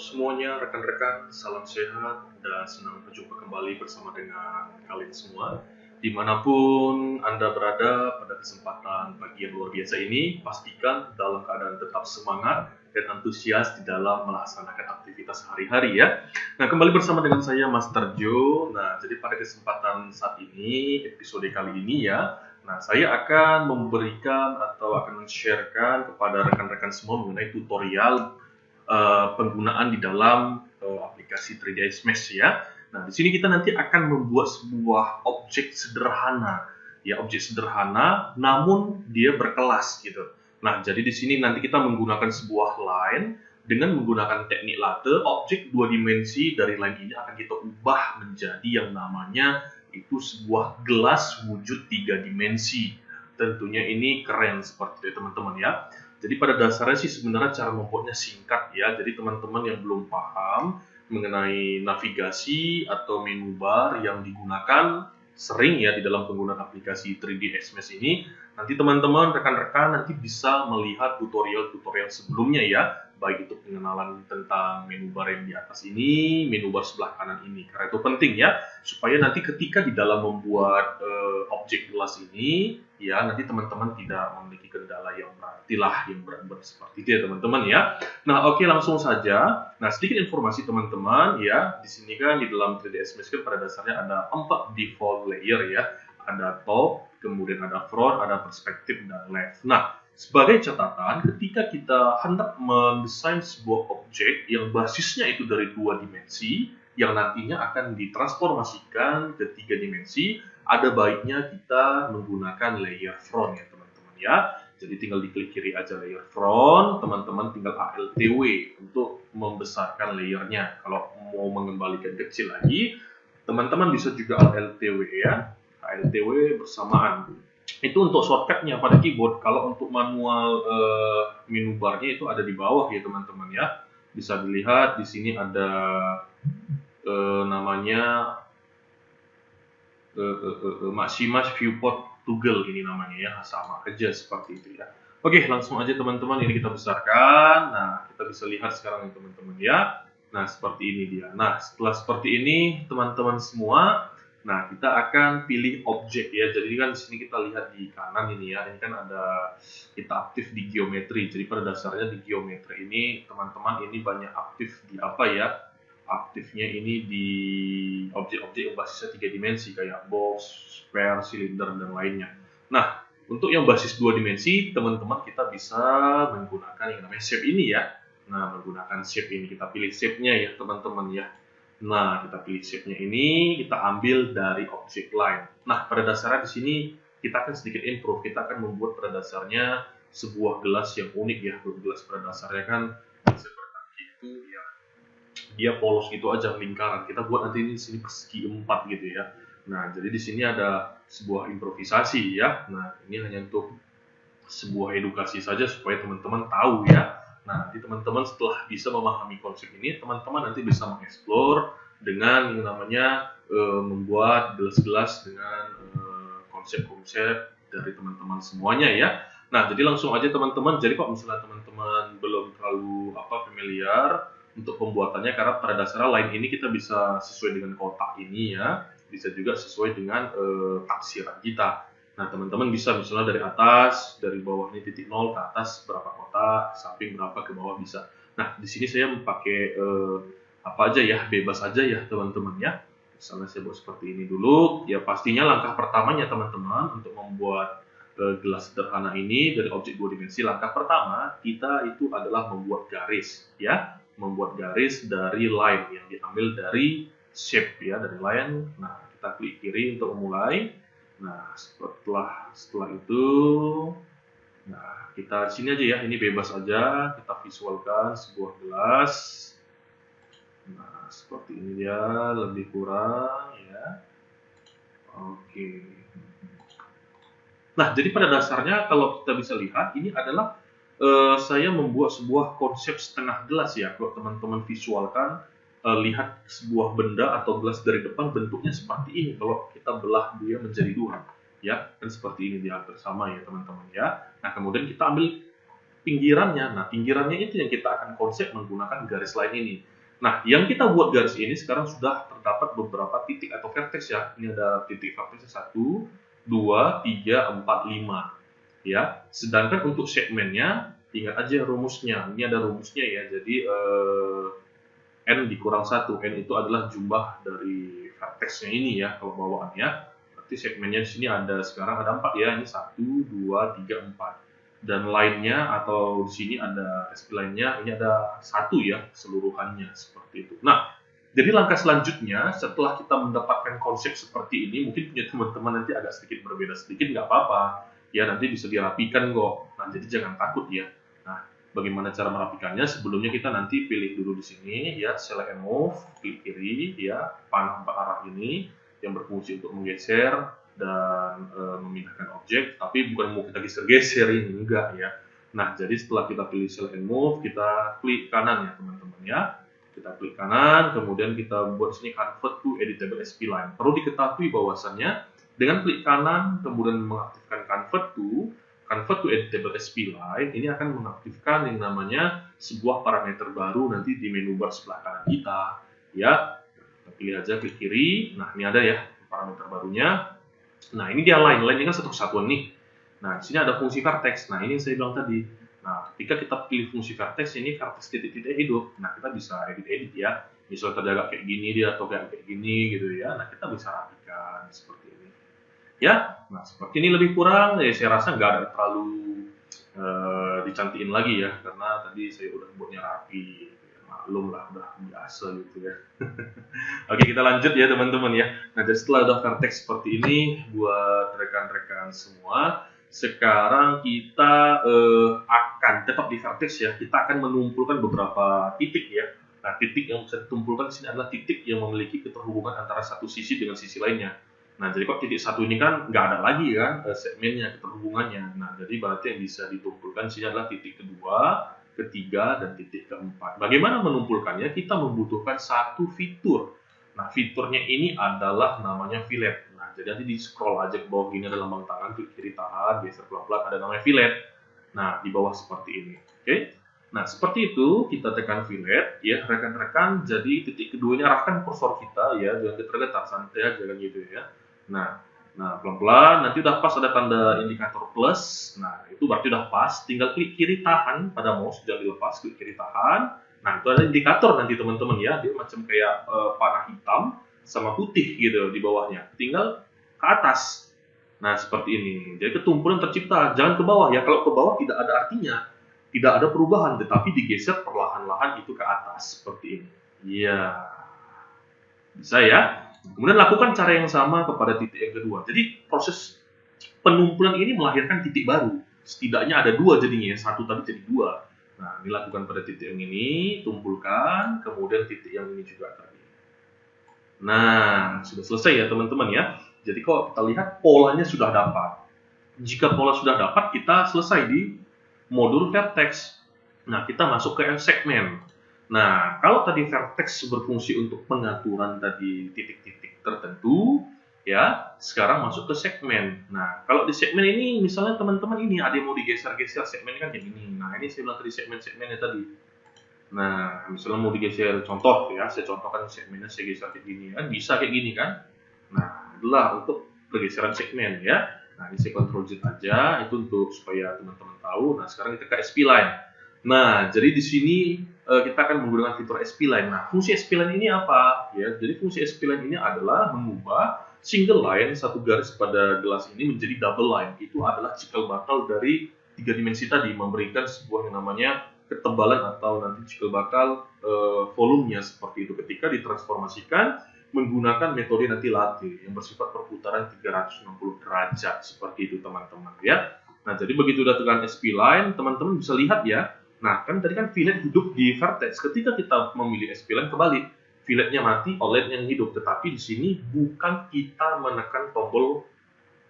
semuanya, rekan-rekan, salam sehat dan senang berjumpa kembali bersama dengan kalian semua. Dimanapun Anda berada pada kesempatan pagi yang luar biasa ini, pastikan dalam keadaan tetap semangat dan antusias di dalam melaksanakan aktivitas hari-hari ya. Nah, kembali bersama dengan saya Master Jo. Nah, jadi pada kesempatan saat ini, episode kali ini ya, nah, saya akan memberikan atau akan men-sharekan kepada rekan-rekan semua mengenai tutorial penggunaan di dalam aplikasi 3ds Mesh ya. Nah, di sini kita nanti akan membuat sebuah objek sederhana, ya objek sederhana, namun dia berkelas gitu. Nah, jadi di sini nanti kita menggunakan sebuah line dengan menggunakan teknik latte, objek dua dimensi dari line ini akan kita ubah menjadi yang namanya itu sebuah gelas wujud tiga dimensi. Tentunya ini keren seperti itu teman-teman ya. Jadi pada dasarnya sih sebenarnya cara membuatnya singkat ya. Jadi teman-teman yang belum paham mengenai navigasi atau menu bar yang digunakan sering ya di dalam penggunaan aplikasi 3ds Mesh ini, nanti teman-teman rekan-rekan nanti bisa melihat tutorial-tutorial sebelumnya ya, baik itu pengenalan tentang menu bar yang di atas ini, menu bar sebelah kanan ini. Karena itu penting ya, supaya nanti ketika di dalam membuat objek gelas ini ya nanti teman-teman tidak memiliki kendala yang berarti lah, yang berat-berat seperti itu ya teman-teman ya. Nah, oke, langsung saja. Nah, sedikit informasi teman-teman ya. Di sini kan di dalam 3ds Mesh kan pada dasarnya ada 4 default layer ya. Ada top, kemudian ada front, ada perspektif dan left. Nah, sebagai catatan, ketika kita hendak mendesain sebuah objek yang basisnya itu dari 2 dimensi, yang nantinya akan ditransformasikan ke 3 dimensi, ada baiknya kita menggunakan layer front ya teman-teman ya. Jadi tinggal diklik kiri aja layer front, teman-teman tinggal ALTW untuk membesarkan layernya. Kalau mau mengembalikan kecil lagi, teman-teman bisa juga ALTW ya, ALTW bersamaan. Itu untuk shortcutnya pada keyboard. Kalau untuk manual menu barnya itu ada di bawah ya teman-teman ya. Bisa dilihat di sini ada namanya Maximus Viewport Toggle ini namanya ya, sama aja seperti itu ya. Oke, langsung aja teman-teman, ini kita besarkan. Nah, kita bisa lihat sekarang ya teman-teman ya. Nah, seperti ini dia. Nah, setelah seperti ini teman-teman semua, nah kita akan pilih objek ya. Jadi kan di sini kita lihat di kanan ini ya, ini kan ada kita aktif di geometri. Jadi pada dasarnya di geometri ini teman-teman ini banyak aktif di apa ya? Aktifnya ini di objek-objek yang basisnya 3 dimensi kayak box, sphere, silinder, dan lainnya. Nah, untuk yang basis 2 dimensi, teman-teman kita bisa menggunakan yang namanya shape ini ya. Nah, menggunakan shape ini, kita pilih shape-nya ya teman-teman ya. Nah, kita pilih shape-nya ini, kita ambil dari object line. Nah, pada dasarnya di sini kita akan sedikit improve, kita akan membuat pada dasarnya sebuah gelas yang unik ya. Gelas pada dasarnya kan seperti itu ya, dia polos gitu aja lingkaran. Kita buat nanti ini sini persegi 4 gitu ya. Nah, jadi di sini ada sebuah improvisasi ya. Nah, ini hanya untuk sebuah edukasi saja supaya teman-teman tahu ya. Nah, nanti teman-teman setelah bisa memahami konsep ini, teman-teman nanti bisa mengeksplor dengan yang namanya membuat gelas-gelas dengan konsep-konsep dari teman-teman semuanya ya. Nah, jadi langsung aja teman-teman. Jadi kalau misalnya teman-teman belum terlalu familiar untuk pembuatannya, karena pada dasarnya line ini kita bisa sesuai dengan kotak ini ya, bisa juga sesuai dengan taksiran kita. Nah, teman-teman bisa misalnya dari atas, dari bawah ini titik 0 ke atas berapa kotak, samping berapa ke bawah bisa. Nah, di sini saya pakai apa aja ya, bebas aja ya teman-teman ya. Misalnya saya buat seperti ini dulu. Ya pastinya langkah pertamanya teman-teman untuk membuat gelas sederhana ini dari objek 2 dimensi, langkah pertama kita itu adalah membuat garis ya. Membuat garis dari line yang diambil dari shape ya, dari line. Nah, kita klik kiri untuk memulai. Nah, setelah itu, nah kita sini aja ya, ini bebas aja, kita visualkan sebuah gelas. Nah, seperti ini dia, lebih kurang ya. Oke. Nah, jadi pada dasarnya kalau kita bisa lihat, ini adalah saya membuat sebuah konsep setengah gelas ya. Kalau teman-teman visualkan, lihat sebuah benda atau gelas dari depan bentuknya seperti ini. Kalau kita belah dia menjadi dua, ya kan seperti ini dia bersama ya teman-teman ya. Nah, kemudian kita ambil pinggirannya. Nah, pinggirannya itu yang kita akan konsep menggunakan garis line ini. Nah, yang kita buat garis ini sekarang sudah terdapat beberapa titik atau vertex ya. Ini ada titik vertex 1, 2, 3, 4, 5. Ya, sedangkan untuk segmennya, ingat aja rumusnya. Ini ada rumusnya ya. Jadi N dikurang 1. N itu adalah jumlah dari vertexnya ini ya, kalau bawaannya. Berarti segmennya di sini ada sekarang ada 4 ya. Ini 1, 2, 3, 4. Dan lainnya atau di sini ada lainnya ini ada 1 ya keseluruhannya seperti itu. Nah, jadi langkah selanjutnya setelah kita mendapatkan konsep seperti ini, mungkin punya teman-teman nanti agak sedikit berbeda sedikit, nggak apa-apa ya, nanti bisa dirapikan kok. Nah, jadi jangan takut ya. Nah, bagaimana cara merapikannya? Sebelumnya kita nanti pilih dulu di sini ya, select and move, klik kiri ya, panah arah ini yang berfungsi untuk menggeser dan memindahkan objek, tapi bukan mau kita geser-geser ini, enggak ya. Nah, jadi setelah kita pilih select and move, kita klik kanan ya teman-teman ya. Kita klik kanan, kemudian kita buat sini convert to editable spline. Perlu diketahui bahwasannya dengan klik kanan kemudian mengaktifkan convert to editable spline, ini akan mengaktifkan yang namanya sebuah parameter baru nanti di menu bar sebelah kanan kita ya. Kita pilih aja klik kiri. Nah, ini ada ya parameter barunya. Nah, ini dia line ini kan satu kesatuan nih. Nah, di sini ada fungsi vertex. Nah, ini yang saya bilang tadi. Nah, ketika kita pilih fungsi vertex, ini vertex titik-titik hidup. Nah, kita bisa edit-edit ya. Misalnya tadi agak kayak gini dia atau kayak gini gitu ya. Nah, kita bisa rapikan seperti ini. Ya, nah seperti ini lebih kurang. Ya, saya rasa nggak ada terlalu dicantikin lagi ya, karena tadi saya udah buatnya rapi. Maklum lah, udah biasa gitu ya. Oke, kita lanjut ya teman-teman ya. Nah, jadi setelah udah vertex seperti ini, buat rekan-rekan semua, sekarang kita akan tetap di vertex ya. Kita akan menumpulkan beberapa titik ya. Nah, titik yang bisa ditumpulkan di sini adalah titik yang memiliki keterhubungan antara satu sisi dengan sisi lainnya. Nah, jadi kok titik satu ini kan nggak ada lagi kan segmennya, keterhubungannya. Nah, jadi berarti yang bisa ditumpulkan di sini adalah titik kedua, ketiga, dan titik keempat. Bagaimana menumpulkannya? Kita membutuhkan satu fitur. Nah, fiturnya ini adalah namanya fillet. Nah, jadi nanti di scroll aja ke bawah gini ada lambang tangan, klik kiri tahan, geser pelan-pelan, ada namanya fillet. Nah, di bawah seperti ini. Oke? Nah, seperti itu kita tekan fillet ya, rekan-rekan. Jadi titik keduanya arahkan kursor kita ya, jangan getar-getar, santai aja kan gitu ya. Nah, pelan-pelan, nanti udah pas ada tanda indikator plus. Nah, itu berarti udah pas. Tinggal klik kiri tahan pada mouse, jangan dilepas, klik kiri tahan. Nah, itu ada indikator nanti teman-teman ya. Dia macam kayak panah hitam sama putih gitu di bawahnya. Tinggal ke atas. Nah, seperti ini. Jadi ketumpulan tercipta. Jangan ke bawah ya. Kalau ke bawah tidak ada artinya. Tidak ada perubahan, tetapi digeser perlahan-lahan itu ke atas. Seperti ini. Iya. Bisa ya. Kemudian lakukan cara yang sama kepada titik yang kedua. Jadi proses penumpulan ini melahirkan titik baru. Setidaknya ada dua jadinya, satu tadi jadi dua. Nah, dilakukan pada titik yang ini, tumpulkan, kemudian titik yang ini juga tadi. Nah, sudah selesai ya teman-teman ya. Jadi kalau kita lihat polanya sudah dapat. Jika pola sudah dapat, kita selesai di modul vertex. Nah, kita masuk ke segmen. Nah, kalau tadi vertex berfungsi untuk pengaturan tadi titik-titik tertentu, ya, sekarang masuk ke segmen. Nah, kalau di segmen ini, misalnya teman-teman ini ada yang mau digeser-geser, segmennya kan kayak gini. Nah, ini saya bilang tadi segmen-segmennya tadi. Nah, misalnya mau digeser, contoh ya, saya contohkan segmennya, saya geser kayak gini kan, bisa kayak gini kan. Nah, itulah untuk pergeseran segmen ya. Nah, ini saya Ctrl Z aja, itu untuk supaya teman-teman tahu. Nah, sekarang kita ke spline. Nah, jadi di sini kita akan menggunakan fitur spline. Nah, fungsi spline ini apa? Ya, jadi fungsi spline ini adalah mengubah single line satu garis pada gelas ini menjadi double line. Itu adalah cikal bakal dari tiga dimensi tadi, memberikan sebuah yang namanya ketebalan atau nanti cikal bakal volumenya seperti itu ketika ditransformasikan menggunakan metode nanti latih yang bersifat perputaran 360 derajat seperti itu teman-teman ya. Nah, jadi begitu udah tekan spline, teman-teman bisa lihat ya. Nah, kan tadi kan fillet hidup di vertex. Ketika kita memilih spline kebalik, filletnya mati, outline yang hidup. Tetapi di sini bukan kita menekan tombol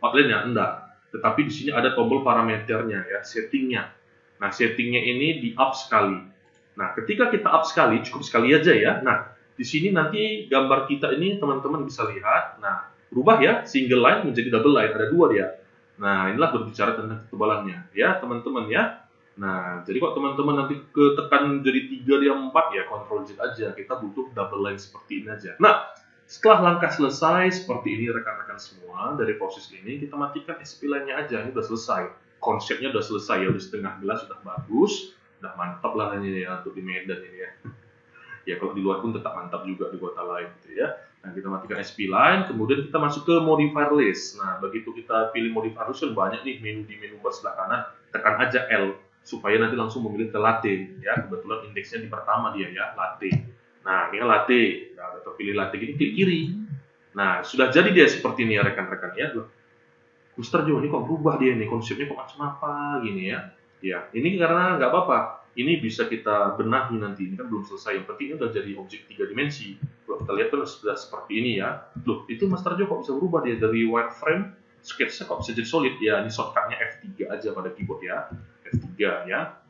outline-nya, enggak. Tetapi di sini ada tombol parameternya ya, settingnya. Nah, settingnya ini di up sekali. Nah, ketika kita up sekali, cukup sekali aja ya. Nah, di sini nanti gambar kita ini teman-teman bisa lihat. Nah, berubah ya, single line menjadi double line, ada dua dia. Nah, inilah berbicara tentang ketebalannya ya, teman-teman ya. Nah, jadi kok teman-teman nanti ketekan jadi 3 dia 4 ya Ctrl Z aja. Kita butuh double line seperti ini aja. Nah, setelah langkah selesai seperti ini rekan-rekan semua dari proses ini, kita matikan SP line-nya aja. Ini udah selesai. Konsepnya udah selesai ya, udah setengah gelas sudah bagus, udah mantap lah ini ya untuk di Medan ini ya. Ya kalau di luar pun tetap mantap juga di kota lain gitu ya. Nah, kita matikan SP line, kemudian kita masuk ke modifier list. Nah, begitu kita pilih modifier list, kan banyak nih menu di menu bar sebelah kanan, tekan aja L supaya nanti langsung memilih ke latte ya. Kebetulan indeksnya di pertama dia ya, latte. Nah, ini kan latte. Nah, kita pilih latte gini, klik kiri. Nah, sudah jadi dia seperti ini ya rekan-rekan ya. Mister Joe, ini kok berubah dia nih, konsepnya kok macam apa gini ya. Ya, ini karena nggak apa-apa. Ini bisa kita benahi nanti, ini kan belum selesai. Yang penting ini udah jadi objek 3 dimensi. Kalau kita lihat kan sudah seperti ini ya. Loh, itu Master Joe kok bisa berubah dia dari wireframe, sketsa kok bisa jadi solid ya. Ini shortcutnya F3 aja pada keyboard ya. F3 ya.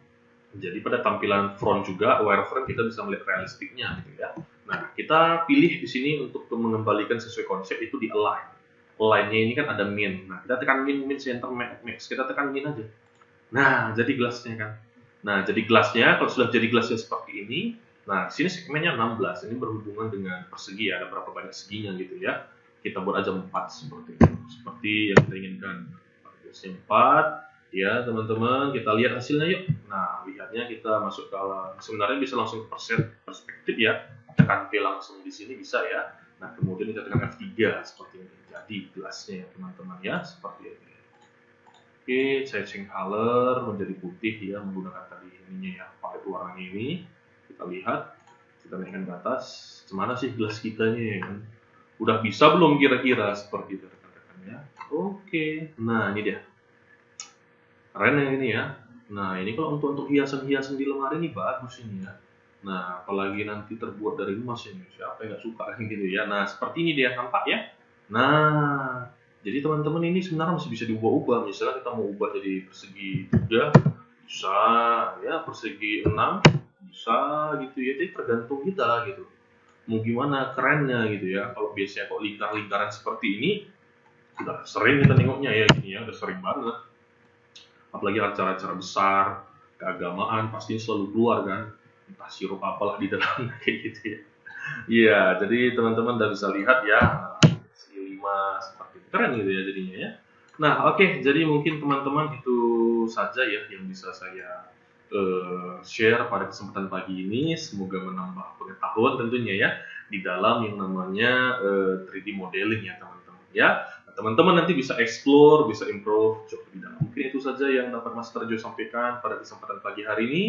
Jadi pada tampilan front juga wireframe kita bisa melihat realistiknya gitu ya. Nah, kita pilih di sini untuk mengembalikan sesuai konsep itu di align. Align-nya ini kan ada min. Nah, kita tekan min center max. Kita tekan min aja. Nah, jadi gelasnya kan. Nah, jadi gelasnya kalau sudah jadi gelasnya seperti ini, nah di sini segmennya 16. Ini berhubungan dengan persegi ya, ada berapa banyak seginya gitu ya. Kita buat aja 4 seperti itu. Seperti yang kita inginkan. Gelasnya 4. Ya, teman-teman, kita lihat hasilnya yuk. Nah, lihatnya kita masuk ke sebenarnya bisa langsung ke perspektif ya. Tekan P langsung di sini bisa ya. Nah, kemudian kita tekan F3 seperti ini. Jadi gelasnya ya, teman-teman ya, seperti ini. Oke, changing color menjadi putih ya, menggunakan tadi ininya ya, palet warnanya ini. Kita lihat, kita naikkan ke atas. Gimana sih gelas kitanya ya kan? Udah bisa belum kira-kira seperti itu rekan-rekan ya? Oke, nah ini dia. Keren ya ini ya. Nah, ini kalau untuk hiasan-hiasan di lemari ini bagus ini ya. Nah, apalagi nanti terbuat dari emas ini, siapa yang nggak suka kan gitu ya. Nah, seperti ini dia, nampak ya. Nah, jadi teman-teman ini sebenarnya masih bisa diubah-ubah. Misalnya kita mau ubah jadi persegi 3, bisa ya, persegi 6, bisa gitu ya. Jadi tergantung kita gitu. Mau gimana kerennya gitu ya. Kalau biasanya kok lingkar-lingkaran seperti ini, udah sering kita nengoknya ya gini ya, udah sering banget. Apalagi acara-acara besar, keagamaan pasti selalu keluar kan. Entah sirup apalah di dalamnya kayak gitu ya. Iya, jadi teman-teman udah bisa lihat ya. Segi 5 seperti itu. Keren gitu ya jadinya ya. Nah, oke, jadi mungkin teman-teman itu saja ya yang bisa saya share pada kesempatan pagi ini. Semoga menambah pengetahuan tentunya ya di dalam yang namanya 3D modeling ya teman-teman ya. Nah, teman-teman nanti bisa explore, bisa improve jauh lebih dalam. Mungkin itu saja yang dapat Master Joe sampaikan pada kesempatan pagi hari ini.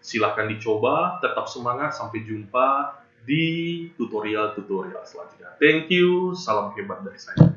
Silahkan dicoba, tetap semangat, sampai jumpa di tutorial-tutorial selanjutnya. Thank you, salam hebat dari saya.